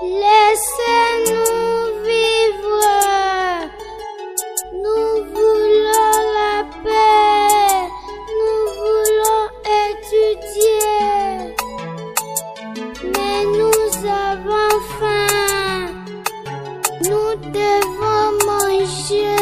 Laissez-nous vivre. Nous voulons la paix. Nous voulons étudier. Mais nous avons faim. Nous devons manger.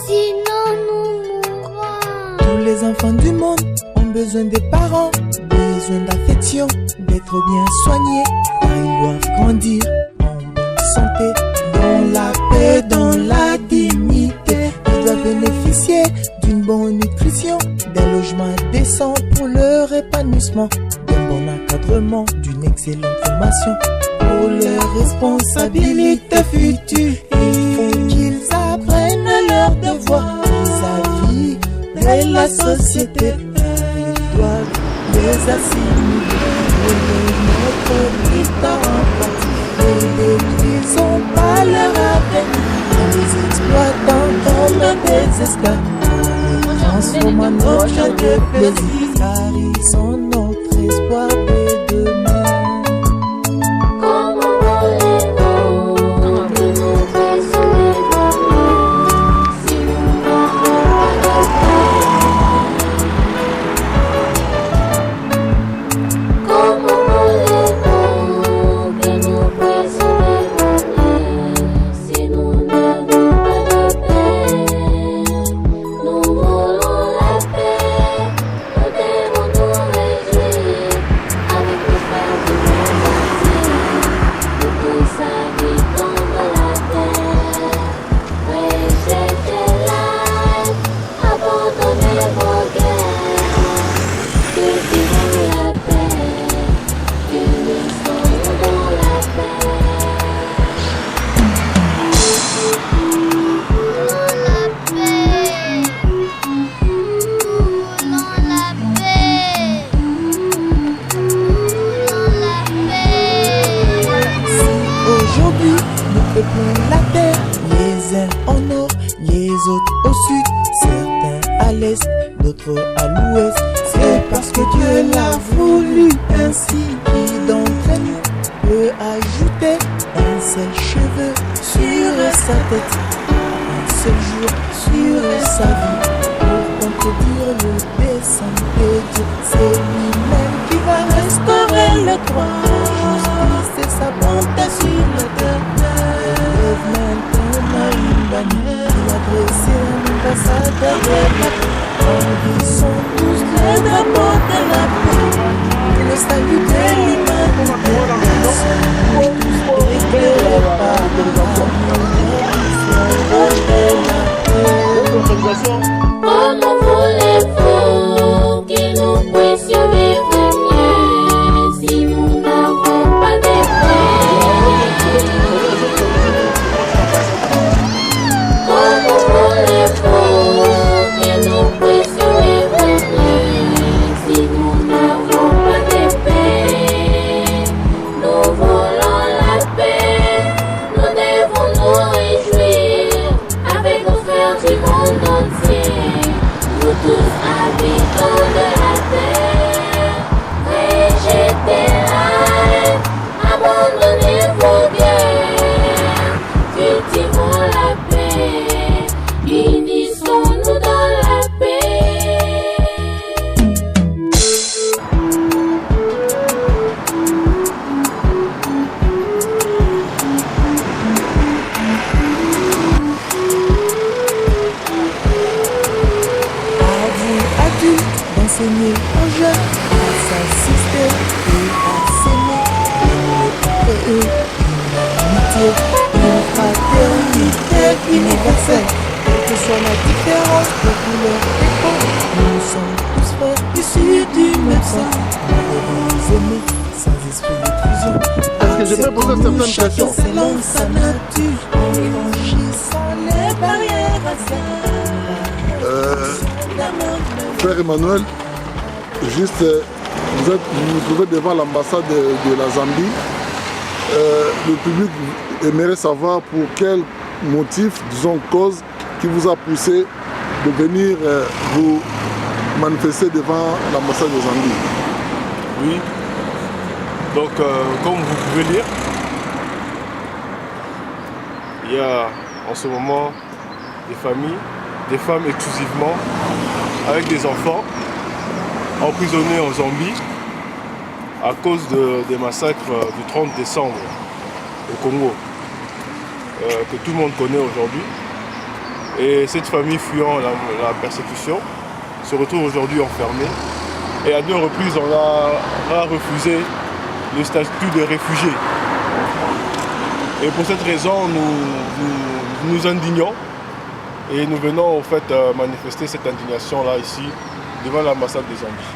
Sinon nous mourrons. Tous les enfants du monde ont besoin des parents, besoin d'affection, d'être bien soignés. Car ils doivent grandir en bonne santé, dans la paix, dans la dignité. Ils doivent bénéficier d'une bonne nutrition, d'un logement décent pour leur épanouissement, d'un bon encadrement, d'une excellente formation pour leurs responsabilités futures. Il faut qu'ils apprennent leurs devoirs vis-à-vis de la société. Ils doivent les assimiler et les mettre plus tard en pratique. Ne détruisons pas leur avenir en les exploitant comme des esclaves, en les transformant en objets de plaisir, car ils sont notre espoir de demain. La terre, les uns en nord, les autres au sud, certains à l'est, d'autres à l'ouest. C'est parce que Dieu l'a voulu ainsi. Qui d'entre nous peut ajouter un seul cheveu sur sa tête, un seul jour sur sa vie? Pour contredire le dessein de Dieu, c'est lui-même qui va restaurer le droit, justice et sa bonté sur la terre. Maintenant une bannière qui a dressé un ambassadeur de la paix. Ils sont tous les drapeaux de la paix, le salut de l'humanité. Ils sont tous éclairés par le de la paix. Comment voulez-vous que nous puissions vivre mieux si nous n'avons pas de paix? Comment voulez-vous que nous puissions vivre mieux si nous n'avons pas de paix? Nous voulons la paix, nous devons nous réjouir avec nos frères du monde entier. Nous tous habitants de la terre, rejetez la haine, abandonnez vos guerres, cultivons la paix, unissons-nous dans la paix. D'enseigner aux jeunes à s'assister et à s'aimer, entre eux une amitié, une fraternité universelle. Quelle que soit la différence de couleur et peau, nous sommes tous frères issus du même sang. Nous devons nous aimer sans esprit d'exclusion. Est-ce que je peux poser certaines questions? Selon sa nature, en franchissant les barrières raciales. Frère Emmanuel, juste, vous vous trouvez devant l'ambassade de la Zambie. Le public aimerait savoir pour quel motif, disons cause, qui vous a poussé de venir vous manifester devant l'ambassade de Zambie. Oui, Donc, comme vous pouvez lire, il y a en ce moment des familles, des femmes exclusivement, avec des enfants, emprisonnés en Zambie à cause des massacres du 30 décembre au Congo, que tout le monde connaît aujourd'hui. Et cette famille fuyant la persécution se retrouve aujourd'hui enfermée. Et à 2 reprises, on a refusé le statut de réfugié. Et pour cette raison, nous nous indignons et nous venons en fait manifester cette indignation-là ici, devant l'ambassade des Zambies.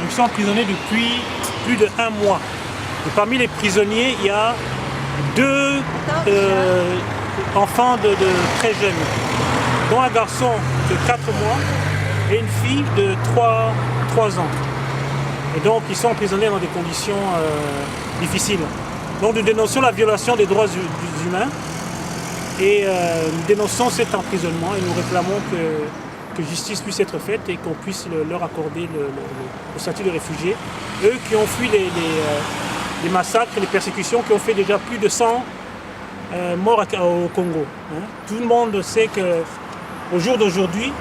Nous sommes emprisonnés depuis plus de 1 mois. Et parmi les prisonniers, il y a 2 enfants de très jeunes, dont un garçon de 4 mois et une fille de 3 ans. Et donc ils sont emprisonnés dans des conditions difficiles. Donc nous dénonçons la violation des droits humains et nous dénonçons cet emprisonnement et nous réclamons que justice puisse être faite et qu'on puisse leur accorder le statut de réfugiés. Eux qui ont fui les massacres et les persécutions, qui ont fait déjà plus de 100 morts au Congo. Tout le monde sait qu'au jour d'aujourd'hui,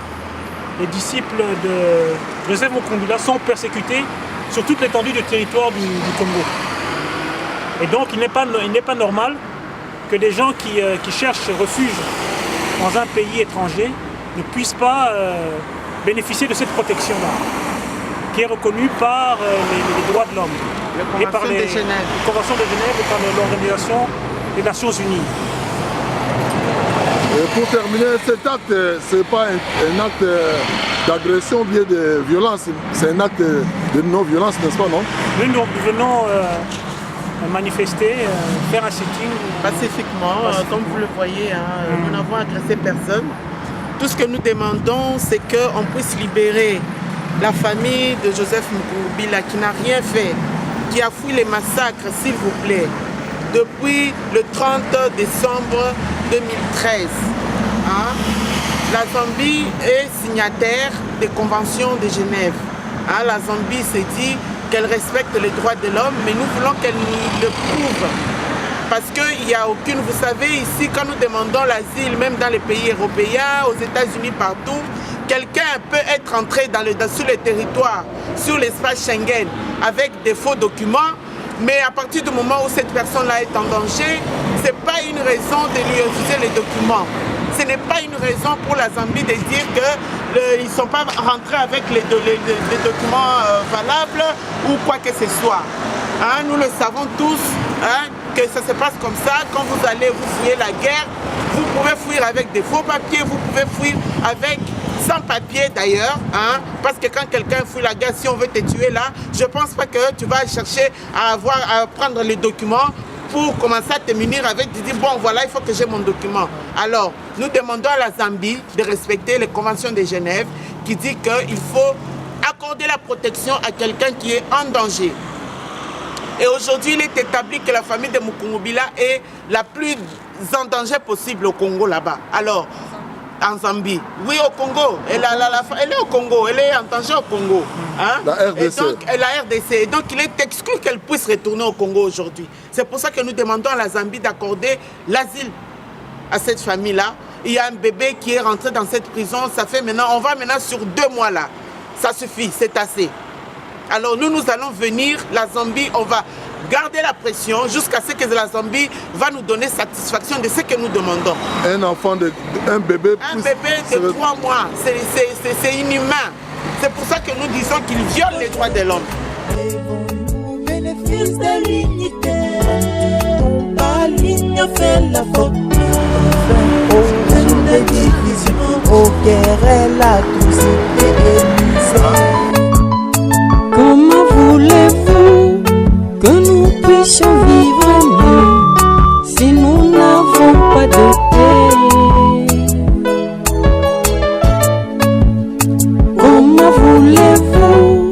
les disciples de Joseph Mukumbila sont persécutés sur toute l'étendue du territoire du Congo. Et donc il n'est pas normal que des gens qui cherchent refuge dans un pays étranger ne puissent pas bénéficier de cette protection-là, qui est reconnue par les droits de l'homme, et par les conventions de Genève et par l'Organisation des Nations Unies. Et pour terminer, cet acte, ce n'est pas un acte d'agression ou bien de violence, c'est un acte de non-violence, n'est-ce pas, non? Nous venons manifester, faire un sitting. Pacifiquement, comme vous le voyez, nous n'avons agressé personne. Tout ce que nous demandons, c'est qu'on puisse libérer la famille de Joseph Mukumbila qui n'a rien fait, qui a fui les massacres, s'il vous plaît, depuis le 30 décembre 2013. La Zambie est signataire des conventions de Genève. La Zambie s'est dit qu'elle respecte les droits de l'homme, mais nous voulons qu'elle nous le prouve. Parce qu'il n'y a aucune, vous savez, ici, quand nous demandons l'asile, même dans les pays européens, aux États-Unis, partout, quelqu'un peut être entré sur le territoire, sur l'espace Schengen, avec des faux documents, mais à partir du moment où cette personne-là est en danger, ce n'est pas une raison de lui refuser les documents. Ce n'est pas une raison pour la Zambie de dire qu'ils ne sont pas rentrés avec les documents valables ou quoi que ce soit. Nous le savons tous, que ça se passe comme ça. Quand vous allez vous fouiller la guerre, vous pouvez fuir avec des faux papiers, vous pouvez fuir avec sans papier d'ailleurs, parce que quand quelqu'un fuit la guerre, si on veut te tuer là, je ne pense pas que tu vas chercher à prendre les documents pour commencer à te munir avec, tu dis bon voilà, il faut que j'ai mon document. Alors, nous demandons à la Zambie de respecter les conventions de Genève qui dit qu'il faut accorder la protection à quelqu'un qui est en danger. Et aujourd'hui, il est établi que la famille de Mukumbila est la plus en danger possible au Congo là-bas. Alors, en Zambie. Oui, au Congo. Elle est au Congo. Elle est en danger au Congo. La RDC. Et donc, la RDC. Et donc, il est exclu qu'elle puisse retourner au Congo aujourd'hui. C'est pour ça que nous demandons à la Zambie d'accorder l'asile à cette famille-là. Il y a un bébé qui est rentré dans cette prison. Ça fait maintenant, on va maintenant sur 2 mois là. Ça suffit, c'est assez. Alors nous allons venir, la Zambie, on va garder la pression jusqu'à ce que la Zambie va nous donner satisfaction de ce que nous demandons. Un bébé de 3 mois, c'est inhumain. C'est pour ça que nous disons qu'il viole les droits de l'homme. Bénéfice de l'unité, la ligne fait la faute. Aucune de division, au guerre, la tous été Comment voulez-vous que nous puissions vivre mieux si nous n'avons pas de paix? Comment voulez-vous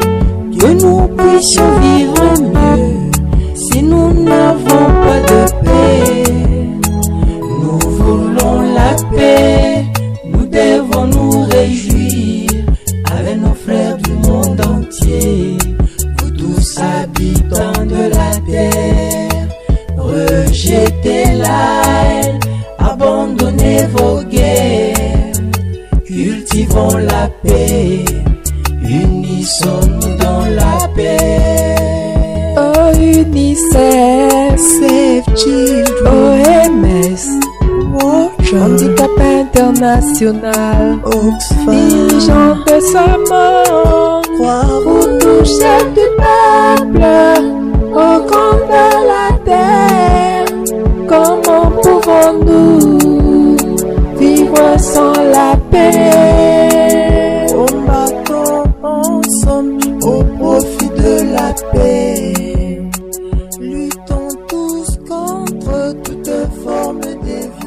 que nous puissions vivre mieux si nous n'avons pas de paix? Nous voulons la paix, nous devons nous réjouir avec nos frères du monde entier. Vous tous habitants de la terre, rejetez la haine, abandonnez vos guerres, cultivons la paix, unissons-nous dans la paix. Oh UNICEF, Save Children, OMS, Handicap International, Oxfam, dirigeants de ce monde, pour toucher du peuple, au compte de la terre. Comment pouvons-nous vivre sans la paix? combattons ensemble au profit de la paix. Luttons tous contre toute forme de violence.